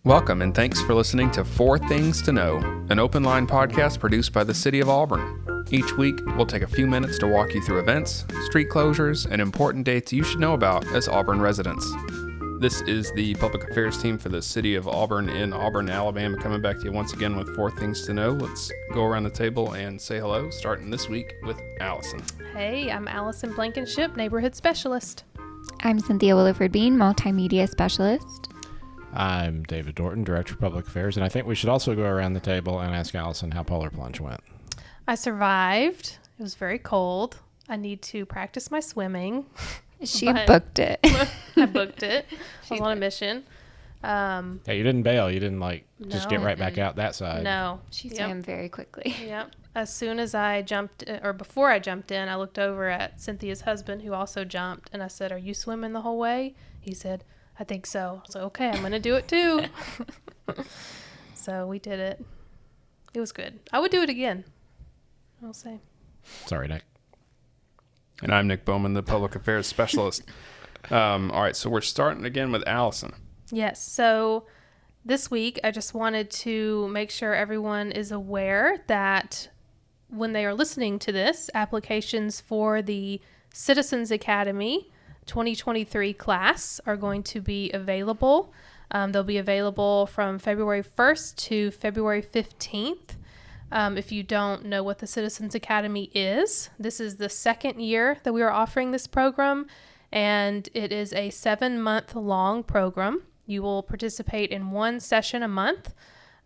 Welcome and thanks for listening to Four Things to Know, an open line podcast produced by the City of Auburn. Each week, we'll take a few minutes to walk you through events, street closures, and important dates you should know about as Auburn residents. This is the public affairs team for the City of Auburn in Auburn, Alabama, coming back to you once again with Four Things to Know. Let's go around the table and say hello, starting this week with Allison. Hey, I'm Allison Blankenship, Neighborhood Specialist. I'm Cynthia Williford-Bean, Multimedia Specialist. I'm David Dorton, Director of Public Affairs, and I think we should also go around the table and ask Allison how Polar Plunge went. I survived. It was very cold. I need to practice my swimming. She booked it. I booked it. I was on a mission. Yeah, you didn't bail. You didn't just get right back out that side. No. She swam very quickly. Yep. As soon as I jumped, or before I jumped in, I looked over at Cynthia's husband, who also jumped, and I said, "Are you swimming the whole way?" He said, "I think so." I was like, okay, I'm going to do it too. So we did it. It was good. I would do it again, I'll say. Sorry, Nick. And I'm Nick Bowman, the Public Affairs Specialist. All right, so we're starting again with Allison. Yes, so this week I just wanted to make sure everyone is aware that when they are listening to this, applications for the Citizens Academy 2023 class are going to be available. They'll be available from February 1st to February 15th. If you don't know what the Citizens Academy is, this is the second year that we are offering this program, and it is a 7-month long program. You will participate in one session a month.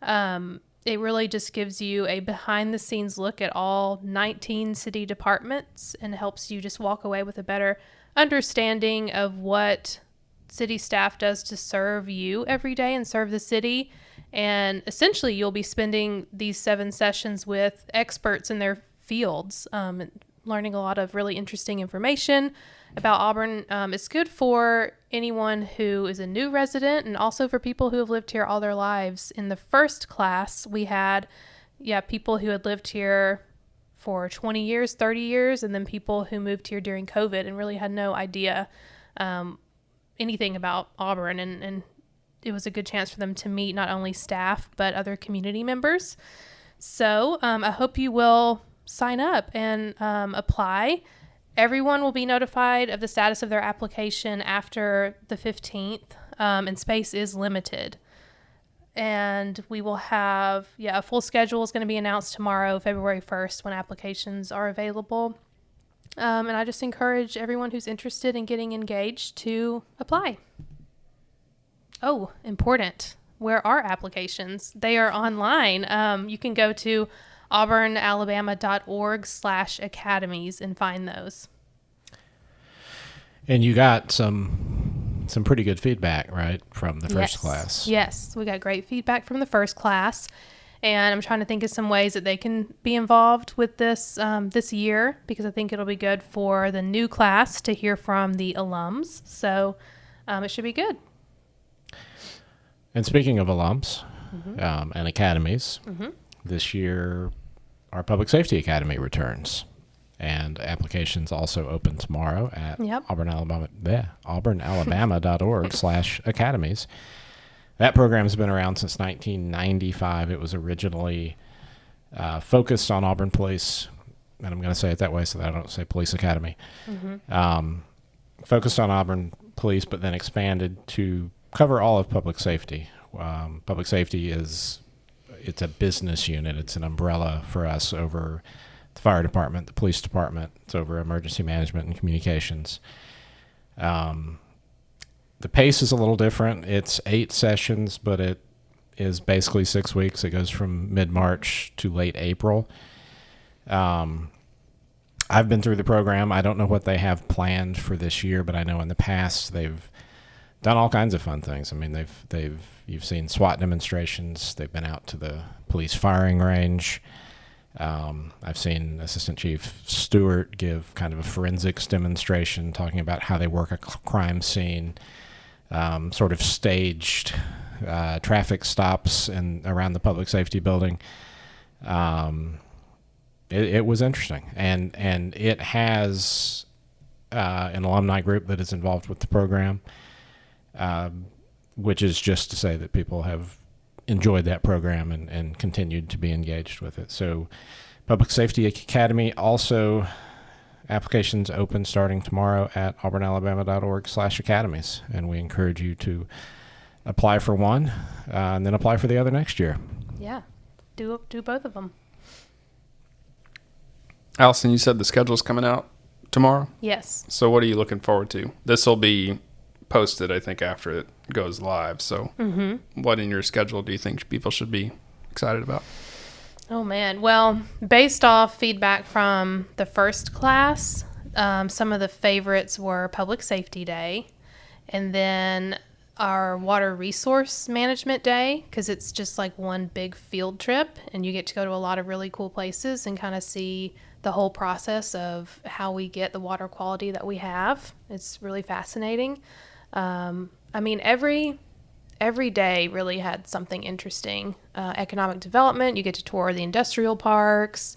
It really just gives you a behind-the-scenes look at all 19 city departments and helps you just walk away with a better understanding of what city staff does to serve you every day and serve the city. And essentially, you'll be spending these 7 sessions with experts in their fields, learning a lot of really interesting information about Auburn. It's good for anyone who is a new resident and also for people who have lived here all their lives. In the first class, we had people who had lived here for 20 years, 30 years, and then people who moved here during COVID and really had no idea anything about Auburn. And it was a good chance for them to meet not only staff, but other community members. So I hope you will sign up and apply. Everyone will be notified of the status of their application after the 15th, and space is limited. And we will have, a full schedule is going to be announced tomorrow, February 1st, when applications are available. And I just encourage everyone who's interested in getting engaged to apply. Oh, important. Where are applications? They are online. You can go to auburnalabama.org/academies and find those. And you got some pretty good feedback, right, from the first class? Yes, we got great feedback from the first class, and I'm trying to think of some ways that they can be involved with this this year, because I think it'll be good for the new class to hear from the alums. So it should be good. And speaking of alums and academies, this year our Public Safety Academy returns. And applications also open tomorrow at auburnalabama.org/academies. That program has been around since 1995. It was originally focused on Auburn Police, and I'm going to say it that way so that I don't say Police Academy. Focused on Auburn Police, but then expanded to cover all of public safety. Public safety it's a business unit. It's an umbrella for us over the fire department, the police department. It's over emergency management and communications. The pace is a little different. It's 8 sessions, but it is basically 6 weeks. It goes from mid-March to late April. I've been through the program. I don't know what they have planned for this year, but I know in the past they've done all kinds of fun things. I mean, you've seen SWAT demonstrations. They've been out to the police firing range. I've seen Assistant Chief Stewart give kind of a forensics demonstration talking about how they work a crime scene, sort of staged traffic stops around the public safety building. It was interesting, and it has an alumni group that is involved with the program. which is just to say that people have enjoyed that program and continued to be engaged with it. So Public Safety Academy also, applications open starting tomorrow at auburnalabama.org/academies. And we encourage you to apply for one and then apply for the other next year. Yeah. Do both of them. Allison, you said the schedule's coming out tomorrow? Yes. So what are you looking forward to? This will be posted, I think, after it goes live. So what in your schedule do you think people should be excited about? Oh, man. Well, based off feedback from the first class, some of the favorites were Public Safety Day, and then our Water Resource Management Day, because it's just like one big field trip, and you get to go to a lot of really cool places and kind of see the whole process of how we get the water quality that we have. It's really fascinating. I mean, every day really had something interesting. Economic development, you get to tour the industrial parks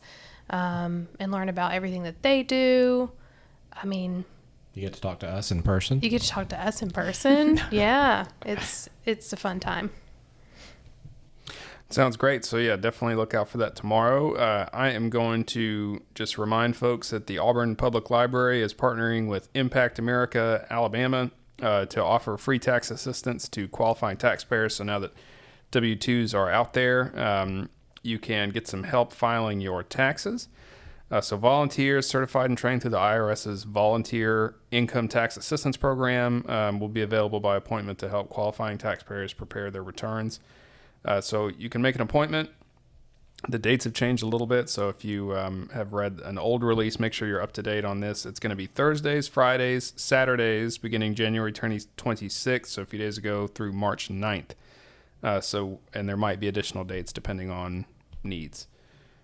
and learn about everything that they do. I mean, You get to talk to us in person. you get to talk to us in person. Yeah, it's a fun time. Sounds great. So yeah, definitely look out for that tomorrow. I am going to just remind folks that the Auburn Public Library is partnering with Impact America Alabama to offer free tax assistance to qualifying taxpayers. So now that W-2s are out there, you can get some help filing your taxes. So volunteers certified and trained through the IRS's Volunteer Income Tax Assistance Program will be available by appointment to help qualifying taxpayers prepare their returns. So you can make an appointment. The dates have changed a little bit, so if you have read an old release, make sure you're up to date on this. It's going to be Thursdays, Fridays, Saturdays, beginning January 26th, so a few days ago, through March 9th. And there might be additional dates depending on needs.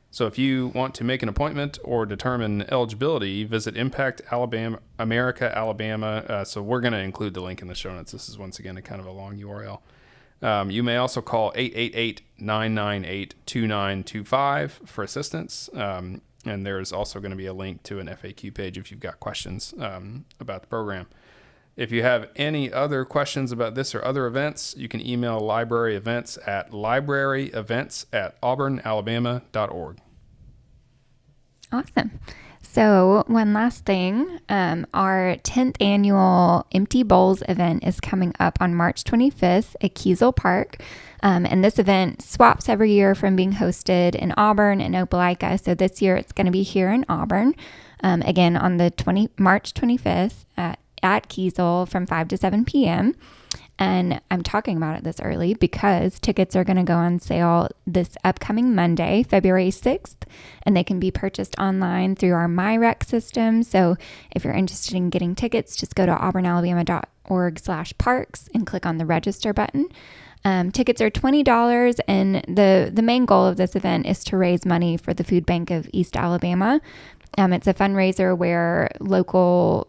So if you want to make an appointment or determine eligibility, visit Impact America Alabama. So we're going to include the link in the show notes. This is once again a kind of a long URL. You may also call 888-998-2925 for assistance. And there's also going to be a link to an FAQ page if you've got questions about the program. If you have any other questions about this or other events, you can email library events at libraryevents@auburnalabama.org. Awesome. So one last thing, our 10th annual Empty Bowls event is coming up on March 25th at Kiesel Park. And this event swaps every year from being hosted in Auburn and Opelika. So this year it's going to be here in Auburn, again on the March 25th at Kiesel from 5 to 7 p.m. And I'm talking about it this early because tickets are going to go on sale this upcoming Monday, February 6th, and they can be purchased online through our MyRec system. So if you're interested in getting tickets, just go to auburnalabama.org/parks and click on the register button. Tickets are $20, and the main goal of this event is to raise money for the Food Bank of East Alabama. It's a fundraiser where local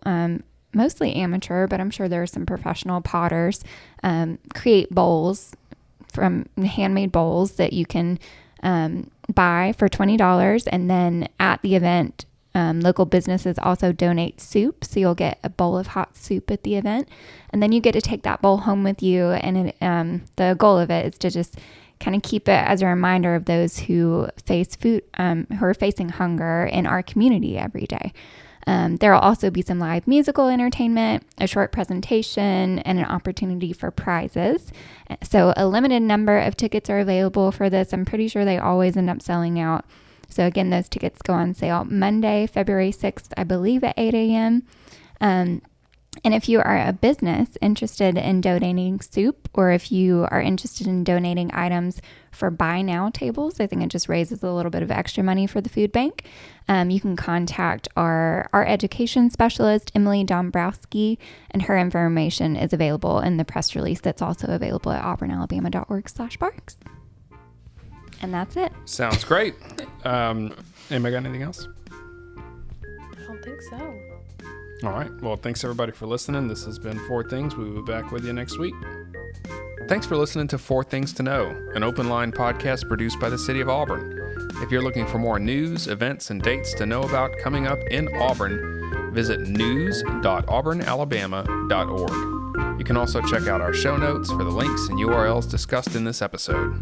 mostly amateur, but I'm sure there are some professional potters, create bowls from handmade bowls that you can buy for $20. And then at the event, local businesses also donate soup. So you'll get a bowl of hot soup at the event. And then you get to take that bowl home with you. And the goal of it is to just kind of keep it as a reminder of those who face food, who are facing hunger in our community every day. There will also be some live musical entertainment, a short presentation, and an opportunity for prizes. So a limited number of tickets are available for this. I'm pretty sure they always end up selling out. So again, those tickets go on sale Monday, February 6th, I believe at 8 a.m. And if you are a business interested in donating soup, or if you are interested in donating items for buy now tables, I think it just raises a little bit of extra money for the food bank. You can contact our education specialist, Emily Dombrowski, and her information is available in the press release that's also available at auburnalabama.org/parks. And that's it. Sounds great. Anybody got anything else? I don't think so. All right. Well, thanks everybody for listening. This has been Four Things. We will be back with you next week. Thanks for listening to Four Things to Know, an open line podcast produced by the City of Auburn. If you're looking for more news, events, and dates to know about coming up in Auburn, visit news.auburnalabama.org. You can also check out our show notes for the links and URLs discussed in this episode.